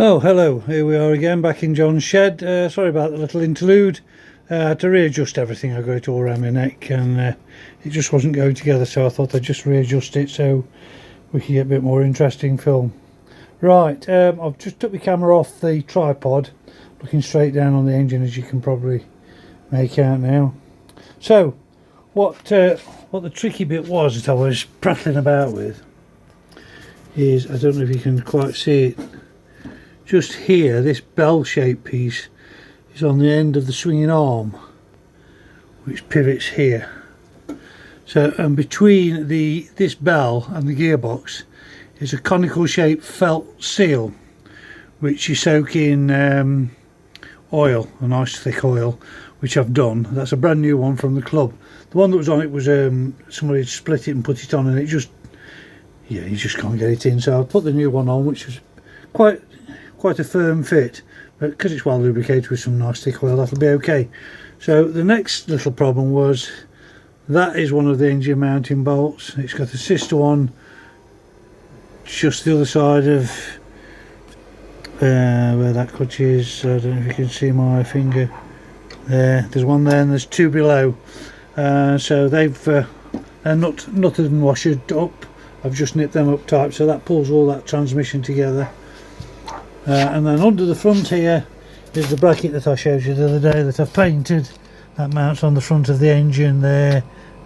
Oh, hello, here we are again, back in John's shed. Sorry about the little interlude. I had to readjust everything. I got it all around my neck and it just wasn't going together, so I thought I'd just readjust it so we can get a bit more interesting film. Right, I've just took my camera off the tripod, looking straight down on the engine, as you can probably make out now. So, what the tricky bit was that I was prattling about with is, I don't know if you can quite see it, just here, this bell-shaped piece is on the end of the swinging arm, which pivots here. So, and between this bell and the gearbox is a conical shaped felt seal, which you soak in oil, a nice thick oil, which I've done. That's a brand new one from the club. The one that was on it was somebody had split it and put it on, and it just, yeah, you just can't get it in. So I put the new one on, which was quite a firm fit, but because it's well lubricated with some nice thick oil, that'll be okay. So the next little problem was, that is one of the engine mounting bolts. It's got a sister one just the other side of where that clutch is. I don't know if you can see my finger there. There's one there and there's two below. So they've they're nutted and washed up. I've just nipped them up tight, so that pulls all that transmission together. And then under the front here is the bracket that I showed you the other day that I've painted. That mounts on the front of the engine there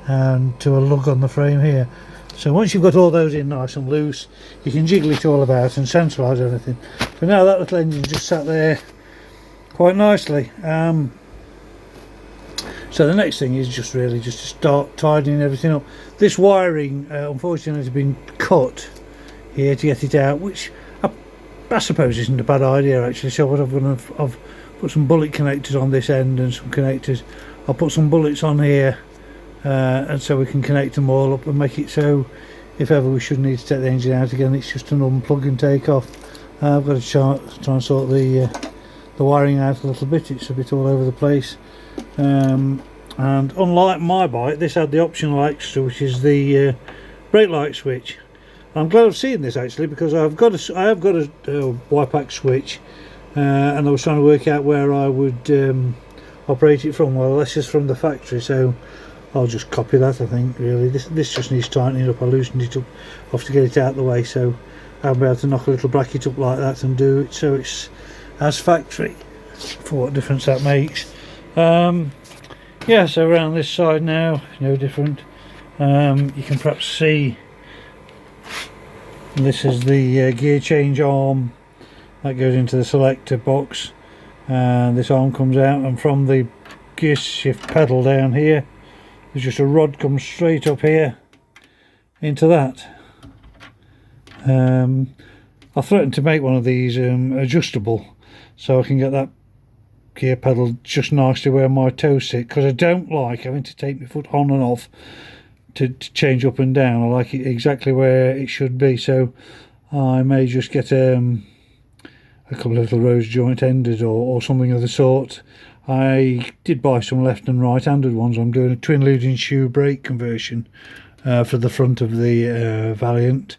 and to a lug on the frame here. So once you've got all those in nice and loose, you can jiggle it all about and centralise everything. So now that little engine just sat there quite nicely. So the next thing is just really just to start tidying everything up. This wiring unfortunately has been cut here to get it out, which I suppose isn't a bad idea actually. So what I've done, I've put some bullet connectors on this end and some connectors. I'll put some bullets on here and so we can connect them all up and make it so if ever we should need to take the engine out again, it's just an unplug and take off. I've got to try and sort the wiring out a little bit. It's a bit all over the place. And unlike my bike, this had the optional extra, which is the brake light switch. I'm glad I've seen this actually, because I have got a WIPAC switch, and I was trying to work out where I would operate it from. Well, this is from the factory, so I'll just copy that. I think really this just needs tightening up. I loosened it up off to get it out of the way, so I'll be able to knock a little bracket up like that and do it so it's as factory, for what difference that makes. Yeah, so around this side now, no different. You can perhaps see this is the gear change arm that goes into the selector box, and this arm comes out, and from the gear shift pedal down here there's just a rod comes straight up here into that. I threatened to make one of these adjustable so I can get that gear pedal just nicely where my toes sit, because I don't like having to take my foot on and off to change up and down. I like it exactly where it should be, so I may just get a couple of little rose joint ended or something of the sort. I did buy some left and right handed ones. I'm doing a twin leading shoe brake conversion for the front of the Valiant,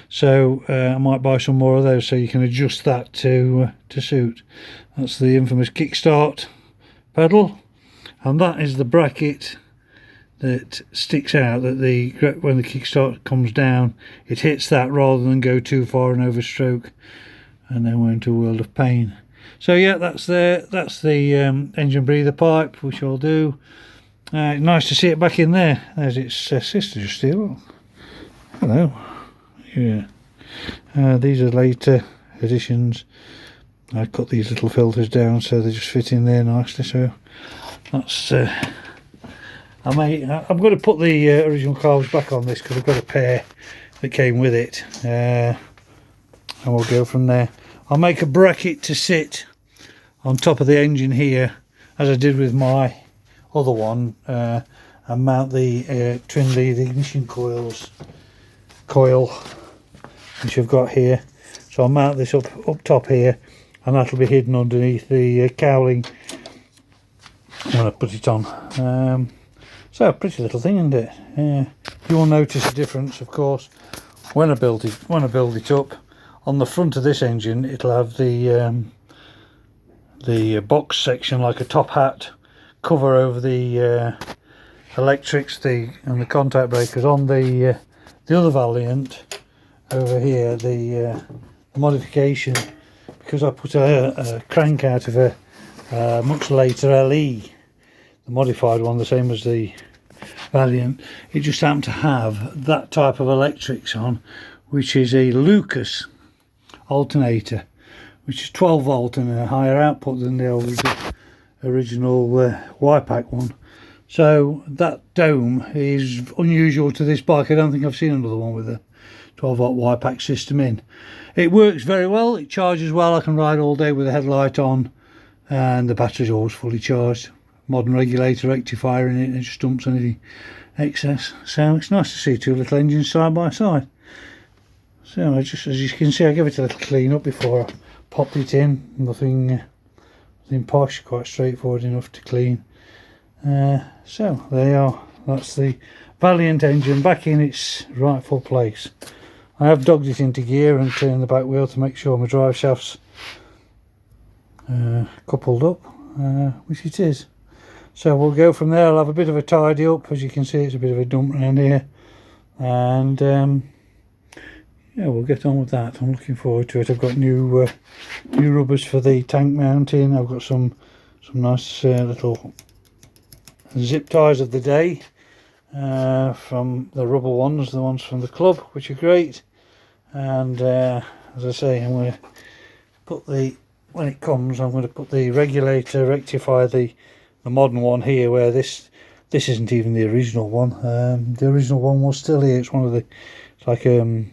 so I might buy some more of those so you can adjust that to suit. That's the infamous kickstart pedal, and that is the bracket that sticks out, that when the kickstart comes down it hits that rather than go too far and overstroke, and then we're into a world of pain. So yeah, that's the engine breather pipe, which I'll do. Nice to see it back in there. There's its sister just here. Look. Hello. Yeah. These are later editions. I cut these little filters down so they just fit in there nicely. So that's. I'm going to put the original carbs back on this because I've got a pair that came with it, and we'll go from there. I'll make a bracket to sit on top of the engine here, as I did with my other one, and mount the twin lead ignition coil, which I've got here. So I'll mount this up top here, and that'll be hidden underneath the cowling when I put it on. So a pretty little thing, isn't it? You will notice a difference, of course, when I build it up. on the front of this engine it'll have the box section, like a top hat cover over the electrics and the contact breakers. On the other Valiant over here, the modification, because I put a crank out of a much later LE, the modified one, the same as the Valiant, it just happened to have that type of electrics on, which is a Lucas alternator, which is 12 volt and a higher output than the original Y-Pack one. So that dome is unusual to this bike. I don't think I've seen another one with a 12 volt Y-Pack system in. It works very well, it charges well, I can ride all day with the headlight on, and the battery's always fully charged. Modern regulator rectifier in it, and it just dumps any excess. So it's nice to see two little engines side by side. So I just, as you can see, I give it a little clean up before I popped it in. Nothing posh, quite straightforward enough to clean. So there you are, that's the Valiant engine back in its rightful place. I have dogged it into gear and turned the back wheel to make sure my drive shaft's coupled up, which it is. So we'll go from there. I'll have a bit of a tidy up. As you can see, it's a bit of a dump around here, and yeah, we'll get on with that. I'm looking forward to it. I've got new rubbers for the tank mounting. I've got some nice little zip ties of the day from the rubber ones, the ones from the club, which are great. And as I say, I'm going to put when it comes, I'm going to put the regulator rectifier, the modern one here, where this isn't even the original one. The original one was still here. It's one of the, it's like a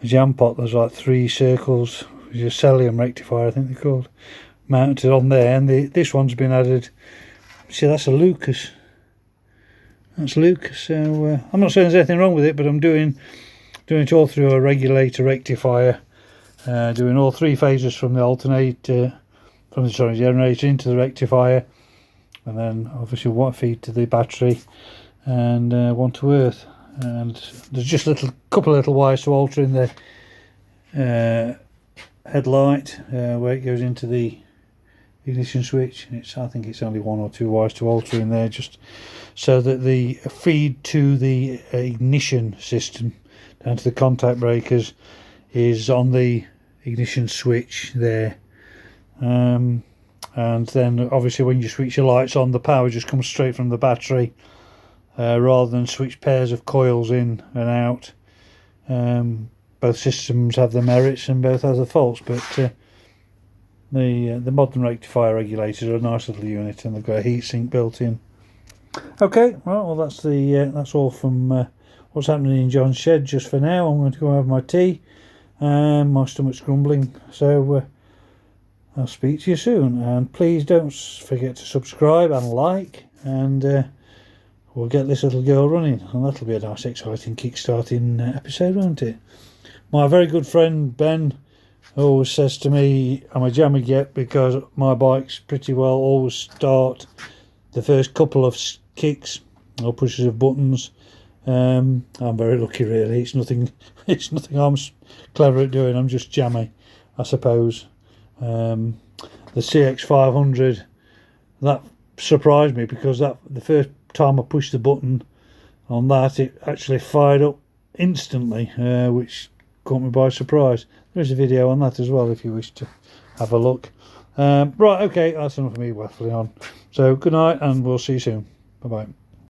jam pot. There's like 3 circles, which is a Celium rectifier, I think they're called, mounted on there. And this one's been added. See, that's a Lucas. That's Lucas. So I'm not saying there's anything wrong with it, but I'm doing it all through a regulator rectifier, doing all 3 phases from the alternator, from the generator into the rectifier, and then obviously one feed to the battery and one to earth. And there's just a couple of little wires to alter in the headlight where it goes into the ignition switch. I think it's only 1 or 2 wires to alter in there, just so that the feed to the ignition system down to the contact breakers is on the ignition switch there. And then obviously when you switch your lights on, the power just comes straight from the battery, rather than switch pairs of coils in and out. Both systems have their merits and both have their faults, but the modern rectifier regulators are a nice little unit, and they've got a heatsink built in. Okay, well that's that's all from what's happening in John's shed just for now. I'm going to go have my tea, and my stomach's grumbling, so I'll speak to you soon. And please don't forget to subscribe and like, and we'll get this little girl running, and that'll be a nice exciting kick-starting episode, won't it? My very good friend Ben always says to me I'm a jammer yet, because my bikes pretty well always start the first couple of kicks or pushes of buttons. I'm very lucky, really. It's nothing I'm clever at doing. I'm just jammy, I suppose. The CX500, that surprised me, because the first time I pushed the button on that, it actually fired up instantly, which caught me by surprise. There's a video on that as well if you wish to have a look. Right, okay, that's enough of me waffling on. So good night, and we'll see you soon. Bye bye.